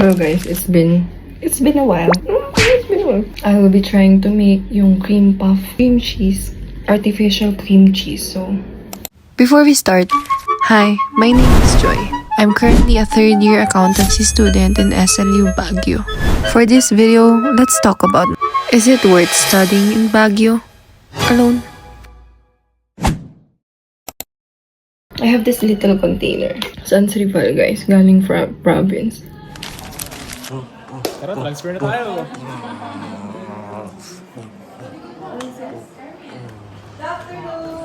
Hello guys, it's been a while. It's been a while. I will be trying to make yung cream puff, cream cheese, artificial cream cheese. So Before we start, hi, my name is Joy. I'm currently a third-year accountancy student in SLU Baguio. For this video, let's talk about, is it worth studying in Baguio alone? I have this little container. San Rival guys, galing from province. Tara, transfer na tayo.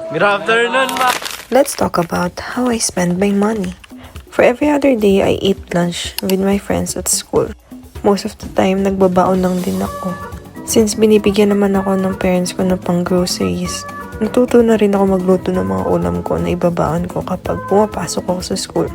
Good afternoon, ma! Let's talk about how I spend my money. For every other day, I eat lunch with my friends at school. Most of the time, nagbabaon lang din ako. Since binibigyan naman ako ng parents ko ng pang groceries, natuto na rin ako magluto ng mga ulam ko na ibabaon ko kapag pumapasok ako sa school.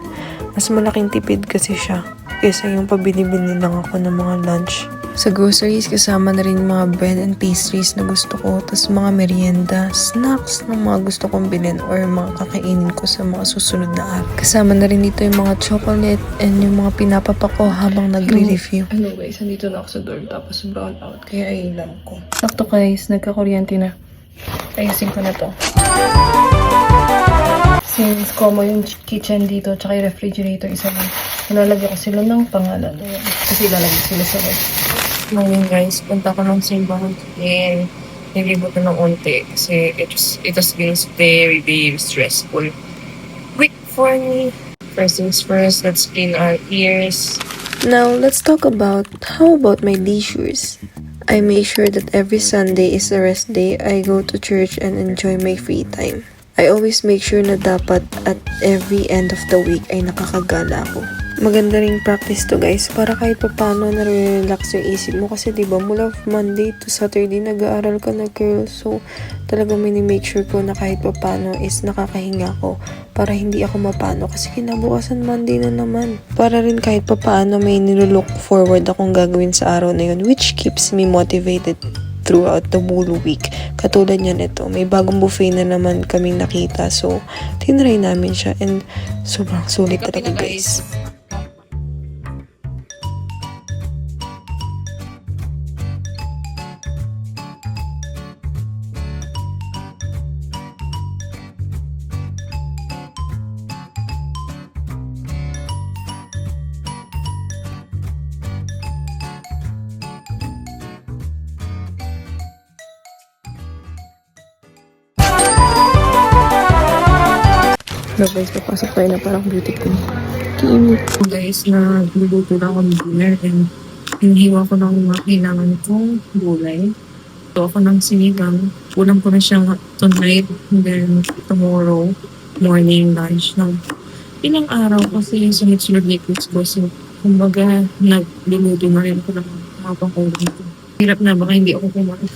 Mas malaking tipid kasi siya kaysa yung pabili-bili lang ako ng mga lunch. Sa groceries, kasama na rin yung mga bread and pastries na gusto ko, tas mga merienda, snacks ng mga gusto kong bilhin or mga kakainin ko sa mga susunod na araw. Kasama na rin dito yung mga chocolate and yung mga pinapapa ko habang nagre-review. Hello guys, nandito na ako sa dorm tapos brown out kaya ilam ko. Sakto guys, nagka-kuryente na. Ayusin ko na to. Since common yung kitchen dito tsaka yung refrigerator isa lang, nilalagyan ko sila ng pangalan. Ayan. Kasi ilalagay sila sa ref. Ngayon guys, punta ko ng simbahan and nilibot na ng unti kasi it was being very stressful. Quick for me. First things first, let's clean our ears. Now, let's talk about how about my leisures. I make sure that every Sunday is a rest day. I go to church and enjoy my free time. I always make sure na dapat at every end of the week ay nakakagala ako. Maganda ring practice to guys para kahit papano na-relax yung isip mo kasi diba mula Monday to Saturday nag-aaral ka na girl, so talagang mini-make sure ko na kahit papano is nakakahinga ko para hindi ako mapano kasi kinabukasan Monday na naman. Para rin kahit papano may nilook forward akong gagawin sa araw na yun which keeps me motivated throughout the whole week. Katulad niyan ito, may bagong buffet na naman kaming nakita so tinry namin siya and sobrang sulit talaga guys. Hello guys, papasok tayo na parang beauty queen. Kim. Guys, nagluluto na ako ng dinner and hinihiwa ko ng mga kailangan kong gulay. So ako ng sinigang. Ulam ko na siya tonight and then tomorrow morning lunch ng ilang araw kasi sunod-sunod liquids ko. So kumbaga nagluluto na rin ako ng mga pang-ulam ko. Hirap na baka hindi ako kumain.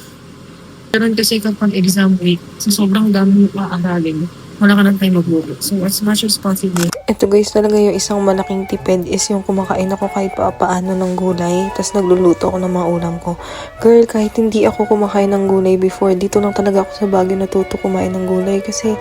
Pero kasi kapag exam week, so sobrang dami maaralin. Wala ka ng time magluto. So, as much as possible. Ito guys, talaga yung isang malaking tipid is yung kumakain ako kahit paano ng gulay. Tapos nagluluto ako ng mga ulam ko. Girl, kahit hindi ako kumakain ng gulay before, dito lang talaga ako sa Baguio natuto kumain ng gulay. Kasi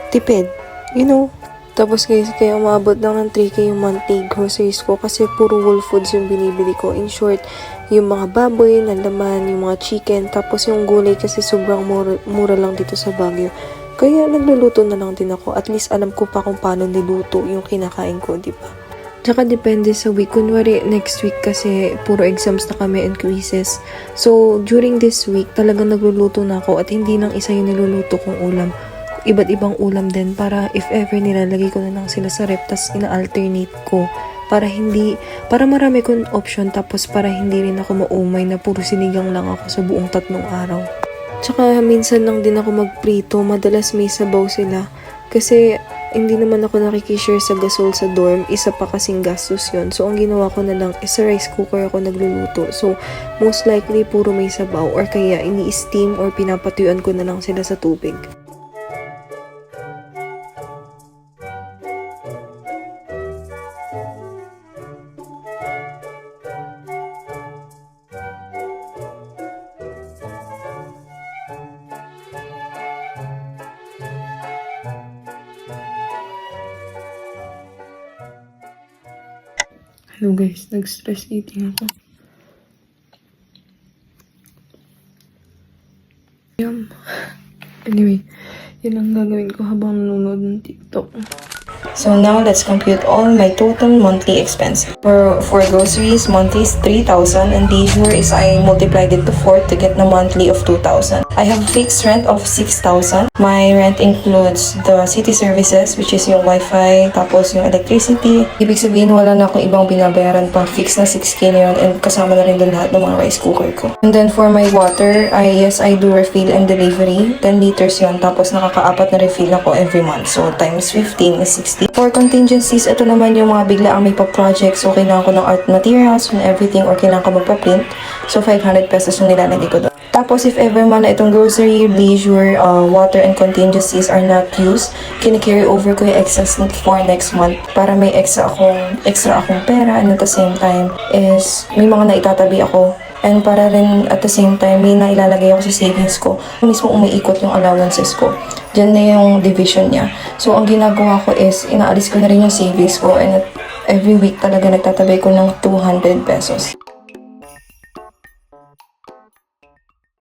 tipid. You know? Tapos guys, kaya umabot lang ng 3K yung monthly groceries ko kasi puro whole foods yung binibili ko. In short, yung mga baboy, na laman, yung mga chicken. Tapos yung gulay kasi sobrang mura lang dito sa Baguio. Kaya nagluluto na lang din ako. At least alam ko pa kung paano niluto yung kinakain ko, di ba? Tsaka depende sa week. Kunwari, next week kasi puro exams na kami and quizzes. So, during this week, talagang nagluluto na ako at hindi lang isa yung niluluto kong ulam. Iba't ibang ulam din para if ever nilalagay ko na lang sila sa rep, tas ina-alternate ko. Para marami kong option tapos para hindi rin ako maumay na puro sinigang lang ako sa buong 3 araw. Tsaka minsan lang din ako magprito, madalas may sabaw sila. Kasi hindi naman ako nakikishare sa gasol sa dorm, isa pa kasing gastos yon. So ang ginawa ko na lang is sa rice cooker ako nagluluto. So most likely puro may sabaw or kaya ini-steam or pinapatuyuan ko na lang sila sa tubig. Hello guys, nag-stress eating ako. Yum. Anyway, yun ang gagawin ko habang nanonood ng TikTok. So now let's compute all my total monthly expense. For groceries, monthly is 3,000 and leisure is I multiplied it to 4 to get the monthly of 2,000. I have fixed rent of 6,000. My rent includes the city services which is yung wifi, tapos yung electricity. Ibig sabihin wala na akong ibang binabayaran pa. Fixed na 6K na yun and kasama na rin doon lahat ng mga rice cooker ko. And then for my water, I do refill and delivery. 10 liters yun. Tapos nakaka-4 na refill ako every month. So times 15 is 60. For contingencies, ito naman yung mga bigla ang may pa-project. So kailangan ko ng art materials and everything or kailangan ko magpa-print. So 500 pesos yung nilalagay ko doon. Tapos if ever man na itong grocery, leisure, water and contingencies are not used, kini-carry over ko yung excess for next month para may extra akong pera and at the same time is may mga naitatabi ako. And para rin at the same time, may nailalagay ako sa savings ko. Mismo umiikot yung allowances ko. Diyan na yung division niya. So, ang ginagawa ko is, inaalis ko na rin yung savings ko. And every week talaga nagtatabi ko ng 200 pesos.